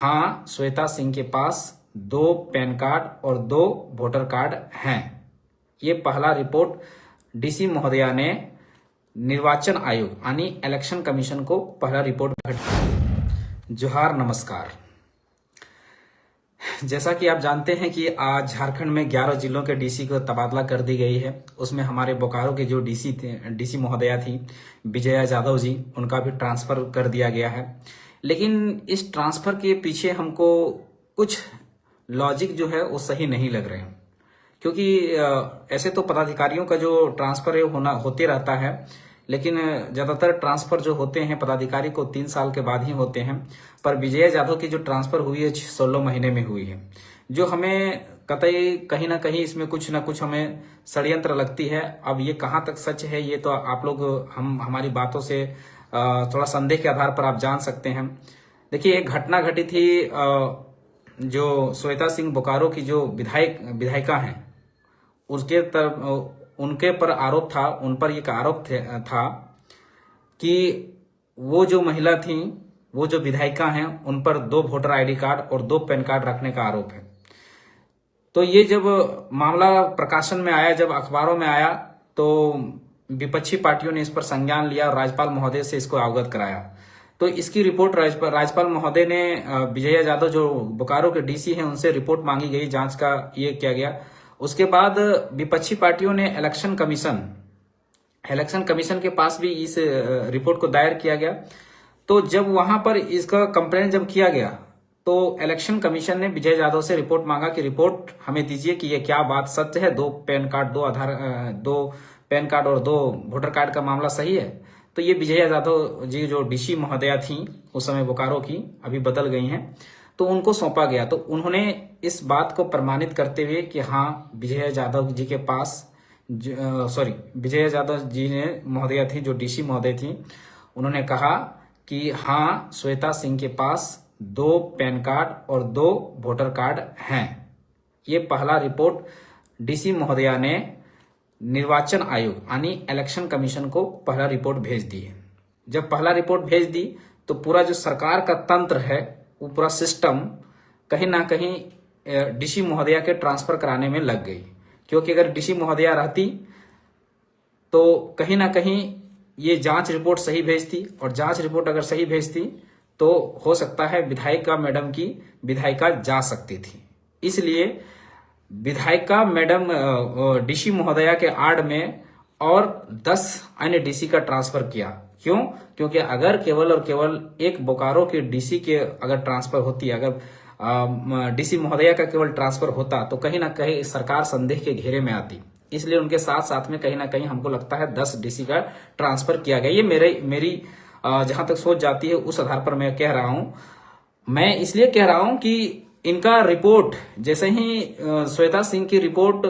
हाँ, श्वेता सिंह के पास 2 pan card और 2 वोटर कार्ड हैं। ये पहला रिपोर्ट डीसी महोदया ने निर्वाचन आयोग यानी इलेक्शन कमीशन को पहला रिपोर्ट भेजा। जोहार, नमस्कार। जैसा कि आप जानते हैं कि आज झारखंड में 11 जिलों के डीसी को तबादला कर दी गई है। उसमें हमारे बोकारो के जो डीसी महोदया थी विजया यादव जी, उनका भी ट्रांसफर कर दिया गया है। लेकिन इस ट्रांसफर के पीछे हमको कुछ लॉजिक जो है वो सही नहीं लग रहे हैं, क्योंकि ऐसे तो पदाधिकारियों का जो ट्रांसफर है होते रहता है, लेकिन ज्यादातर ट्रांसफर जो होते हैं पदाधिकारी को 3 साल के बाद ही होते हैं। पर विजया यादव की जो ट्रांसफर हुई है 16 महीने में हुई है, जो हमें कतई कहीं ना कहीं इसमें कुछ ना कुछ हमें षड्यंत्र लगती है। अब ये कहाँ तक सच है ये तो आप लोग हमारी बातों से थोड़ा संदेह के आधार पर आप जान सकते हैं। देखिए, एक घटना घटी थी, जो श्वेता सिंह बोकारो की जो विधायिका हैं उनके पर आरोप था, उन पर एक आरोप था कि वो जो महिला थी, वो जो विधायिका हैं, उन पर 2 वोटर आईडी कार्ड और 2 पैन कार्ड रखने का आरोप है। तो ये जब मामला प्रकाशन में आया, जब अखबारों में आया, तो विपक्षी पार्टियों ने इस पर संज्ञान लिया और राज्यपाल महोदय से इसको अवगत कराया। तो इसकी रिपोर्ट राज्यपाल महोदय ने विजया यादव जो बोकारो के डीसी हैं उनसे रिपोर्ट मांगी गई, जांच का ये किया गया। उसके बाद विपक्षी पार्टियों ने इलेक्शन कमीशन के पास भी इस रिपोर्ट को दायर किया गया। तो जब वहां पर इसका कंप्लेंट जब किया गया तो इलेक्शन कमीशन ने विजय यादव से रिपोर्ट मांगा कि रिपोर्ट हमें दीजिए कि ये क्या बात सत्य है, 2 पैन कार्ड, 2 पैन कार्ड और 2 वोटर कार्ड का मामला सही है। तो ये विजया यादव जी जो डीसी महोदया थी उस समय बोकारो की, अभी बदल गई हैं, तो उनको सौंपा गया। तो उन्होंने इस बात को प्रमाणित करते हुए कि हाँ, विजया यादव जी के पास विजया यादव जी ने महोदया थी जो डीसी महोदय थी, उन्होंने कहा कि हाँ, श्वेता सिंह के पास 2 पैन कार्ड और 2 वोटर कार्ड हैं। ये पहला रिपोर्ट डीसी महोदया ने निर्वाचन आयोग यानी इलेक्शन कमीशन को पहला रिपोर्ट भेज दी है। जब पहला रिपोर्ट भेज दी तो पूरा जो सरकार का तंत्र है, वो पूरा सिस्टम कहीं ना कहीं डीसी महोदया के ट्रांसफर कराने में लग गई। क्योंकि अगर डीसी महोदया रहती तो कहीं ना कहीं ये जांच रिपोर्ट सही भेजती, और जांच रिपोर्ट अगर सही भेजती तो हो सकता है विधायिका मैडम की विधायिका जा सकती थी। इसलिए विधायिका मैडम डीसी महोदया के आड़ में और 10 अन्य डीसी का ट्रांसफर किया। क्यों? क्योंकि अगर केवल और केवल एक बोकारो के डीसी के अगर ट्रांसफर होती, अगर डीसी महोदया का केवल ट्रांसफर होता तो कहीं ना कहीं सरकार संदेह के घेरे में आती। इसलिए उनके साथ साथ में कहीं ना कहीं हमको लगता है 10 डीसी का ट्रांसफर किया गया। ये मेरी जहां तक सोच जाती है उस आधार पर मैं कह रहा हूं। मैं इसलिए कह रहा हूं कि इनका रिपोर्ट जैसे ही श्वेता सिंह की रिपोर्ट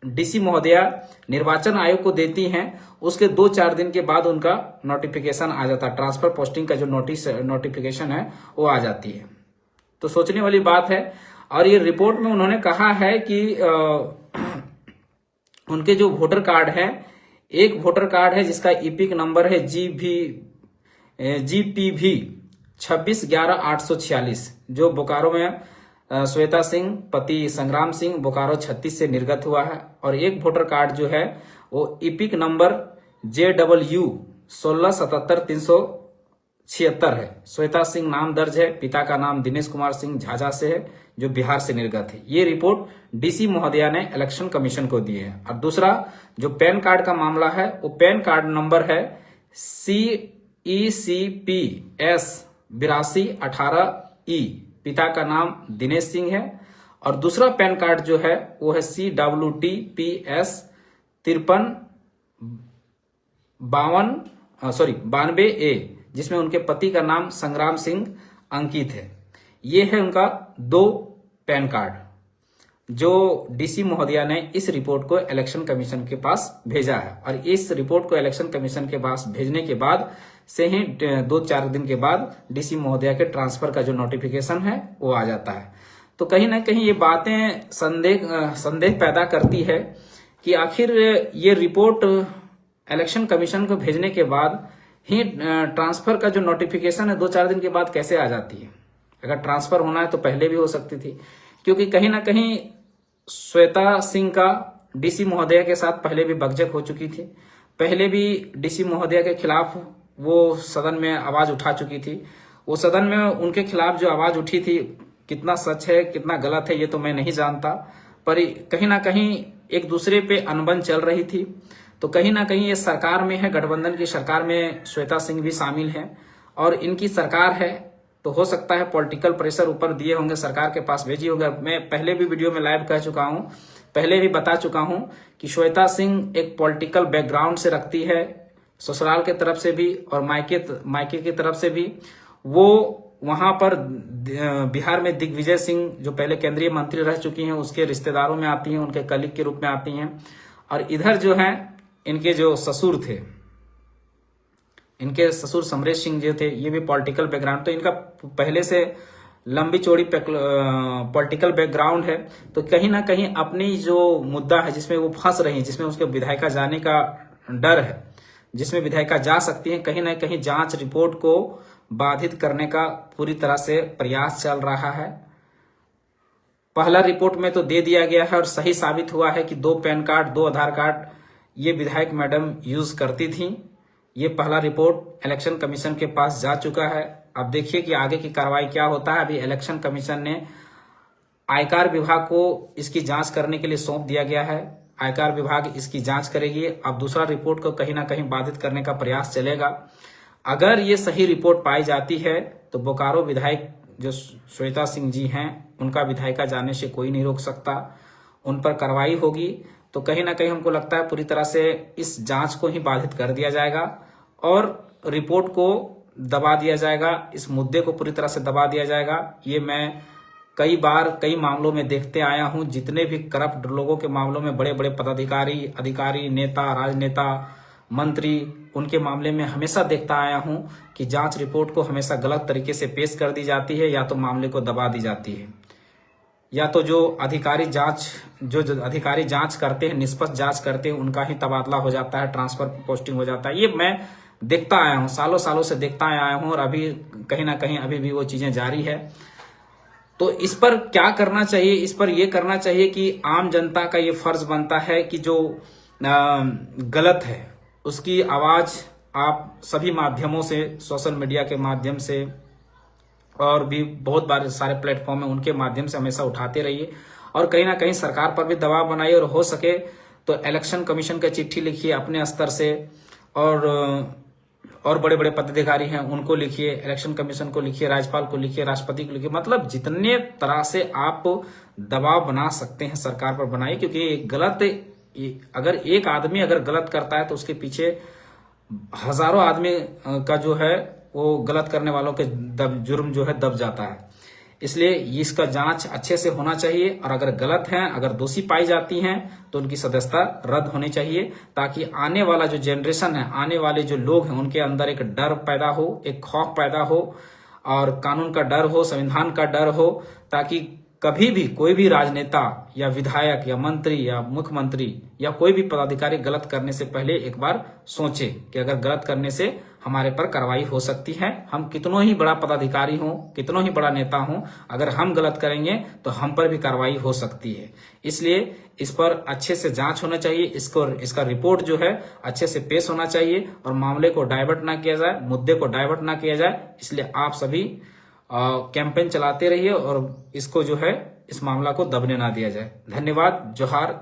डीसी महोदया निर्वाचन आयोग को देती हैं, उसके 2-4 दिन के बाद उनका नोटिफिकेशन आ जाता है, ट्रांसफर पोस्टिंग का जो नोटिफिकेशन है वो आ जाती है। तो सोचने वाली बात है। और ये रिपोर्ट में उन्होंने कहा है कि उनके जो वोटर कार्ड है, एक वोटर कार्ड है जिसका ईपिक नंबर है GPV 2611-846, जो बोकारो में श्वेता सिंह पति संग्राम सिंह बोकारो 36 से निर्गत हुआ है। और एक वोटर कार्ड जो है वो ईपिक नंबर JW 1677376 है। श्वेता सिंह नाम दर्ज है, पिता का नाम दिनेश कुमार सिंह झाझा से है, जो बिहार से निर्गत है। ये रिपोर्ट डीसी महोदया ने इलेक्शन कमीशन को दी है। और दूसरा जो पैन कार्ड का मामला है, वो पैन कार्ड नंबर है CECPS 8218E, पिता का नाम दिनेश सिंह है। और दूसरा पैन कार्ड जो है वो है CWTPS 9392A, जिसमें उनके पति का नाम संग्राम सिंह अंकित है। ये है उनका 2 पैन कार्ड, जो डीसी महोदया ने इस रिपोर्ट को इलेक्शन कमीशन के पास भेजा है। और इस रिपोर्ट को इलेक्शन कमीशन के पास भेजने के बाद से ही 2-4 दिन के बाद डीसी महोदया के ट्रांसफर का जो नोटिफिकेशन है वो आ जाता है। तो कहीं ना कहीं ये बातें संदेह पैदा करती है कि आखिर ये रिपोर्ट इलेक्शन कमीशन को भेजने के बाद ही ट्रांसफर का जो नोटिफिकेशन है 2-4 दिन के बाद कैसे आ जाती है। अगर ट्रांसफर होना है तो पहले भी हो सकती थी, क्योंकि कहीं ना कहीं श्वेता सिंह का डीसी महोदया के साथ पहले भी बकझक हो चुकी थी। पहले भी डीसी महोदया के खिलाफ वो सदन में आवाज उठा चुकी थी। वो सदन में उनके खिलाफ जो आवाज उठी थी, कितना सच है कितना गलत है ये तो मैं नहीं जानता, पर कहीं ना कहीं एक दूसरे पे अनबन चल रही थी। तो कहीं ना कहीं ये सरकार में है, गठबंधन की सरकार में श्वेता सिंह भी शामिल है और इनकी सरकार है, तो हो सकता है पॉलिटिकल प्रेशर ऊपर दिए होंगे, सरकार के पास भेजी होंगे। मैं पहले भी वीडियो में लाइव कह चुका हूं, पहले भी बता चुका हूं कि श्वेता सिंह एक पॉलिटिकल बैकग्राउंड से रखती है, ससुराल के तरफ से भी और मायके की तरफ से भी। वो वहां पर बिहार में दिग्विजय सिंह जो पहले केंद्रीय मंत्री रह चुकी हैं, उसके रिश्तेदारों में आती हैं, उनके कलीग के रूप में आती हैं। और इधर जो है इनके जो ससुर थे, इनके ससुर समरेश सिंह जो थे, ये भी पॉलिटिकल बैकग्राउंड, तो इनका पहले से लंबी चौड़ी पॉलिटिकल बैकग्राउंड है। तो कहीं ना कहीं अपनी जो मुद्दा है जिसमें वो फंस रही है, जिसमें उसके विधायिका जाने का डर है, जिसमें विधायिका जा सकती है, कहीं ना कहीं जांच रिपोर्ट को बाधित करने का पूरी तरह से प्रयास चल रहा है। पहला रिपोर्ट में तो दे दिया गया है और सही साबित हुआ है कि 2 पैन कार्ड 2 आधार कार्ड ये विधायक मैडम यूज करती थी। ये पहला रिपोर्ट इलेक्शन कमीशन के पास जा चुका है। अब देखिए कि आगे की कार्रवाई क्या होता है। अभी इलेक्शन कमीशन ने आयकर विभाग को इसकी जांच करने के लिए सौंप दिया गया है। आयकर विभाग इसकी जांच करेगी। अब दूसरा रिपोर्ट को कहीं ना कहीं बाधित करने का प्रयास चलेगा। अगर ये सही रिपोर्ट पाई जाती है तो बोकारो विधायक जो श्वेता सिंह जी हैं, उनका विधायिका जाने से कोई नहीं रोक सकता, उन पर कार्रवाई होगी। तो कहीं ना कहीं हमको लगता है पूरी तरह से इस जांच को ही बाधित कर दिया जाएगा और रिपोर्ट को दबा दिया जाएगा, इस मुद्दे को पूरी तरह से दबा दिया जाएगा। ये मैं कई बार कई मामलों में देखते आया हूं, जितने भी करप्ट लोगों के मामलों में, बड़े बड़े पदाधिकारी, अधिकारी, नेता, राजनेता, मंत्री, उनके मामले में हमेशा देखता आया हूं कि जांच रिपोर्ट को हमेशा गलत तरीके से पेश कर दी जाती है, या तो मामले को दबा दी जाती है, या तो जो अधिकारी जांच करते हैं, निष्पक्ष जांच करते हैं, उनका ही तबादला हो जाता है, ट्रांसफर पोस्टिंग हो जाता है। ये मैं देखता आया हूं, सालों सालों से देखता आया हूं और अभी कहीं ना कहीं अभी भी वो चीजें जारी है। तो इस पर क्या करना चाहिए? इस पर यह करना चाहिए कि आम जनता का ये फर्ज बनता है कि जो गलत है उसकी आवाज आप सभी माध्यमों से, सोशल मीडिया के माध्यम से और भी बहुत बार सारे प्लेटफॉर्म है, उनके माध्यम से हमेशा उठाते रहिए और कहीं ना कहीं सरकार पर भी दबाव बनाइए और हो सके तो इलेक्शन कमीशन का चिट्ठी लिखिए अपने स्तर से और बड़े बड़े पदाधिकारी हैं उनको लिखिए, इलेक्शन कमीशन को लिखिए, राज्यपाल को लिखिए, राष्ट्रपति को लिखिए, मतलब जितने तरह से आप दबाव बना सकते हैं सरकार पर बनाइए। क्योंकि गलत, अगर एक आदमी अगर गलत करता है तो उसके पीछे हजारों आदमी का जो है वो गलत करने वालों के जुर्म जो है दब जाता है। इसलिए इसका जांच अच्छे से होना चाहिए और अगर गलत हैं, अगर दोषी पाई जाती हैं तो उनकी सदस्यता रद्द होनी चाहिए, ताकि आने वाला जो जनरेशन है, आने वाले जो लोग हैं, उनके अंदर एक डर पैदा हो, एक खौफ पैदा हो और कानून का डर हो, संविधान का डर हो, ताकि कभी भी कोई भी राजनेता या विधायक या मंत्री या मुख्यमंत्री या कोई भी पदाधिकारी गलत करने से पहले एक बार सोचे कि अगर गलत करने से हमारे पर कार्रवाई हो सकती है। हम कितनों ही बड़ा पदाधिकारी हों, कितनों ही बड़ा नेता हों, अगर हम गलत करेंगे तो हम पर भी कार्रवाई हो सकती है। इसलिए इस पर अच्छे से जांच होना चाहिए, इसका रिपोर्ट जो है अच्छे से पेश होना चाहिए और मामले को डाइवर्ट ना किया जाए, मुद्दे को डाइवर्ट ना किया जाए। इसलिए आप सभी कैंपेन चलाते रहिए और इसको जो है इस मामला को दबने ना दिया जाए। धन्यवाद। जोहार।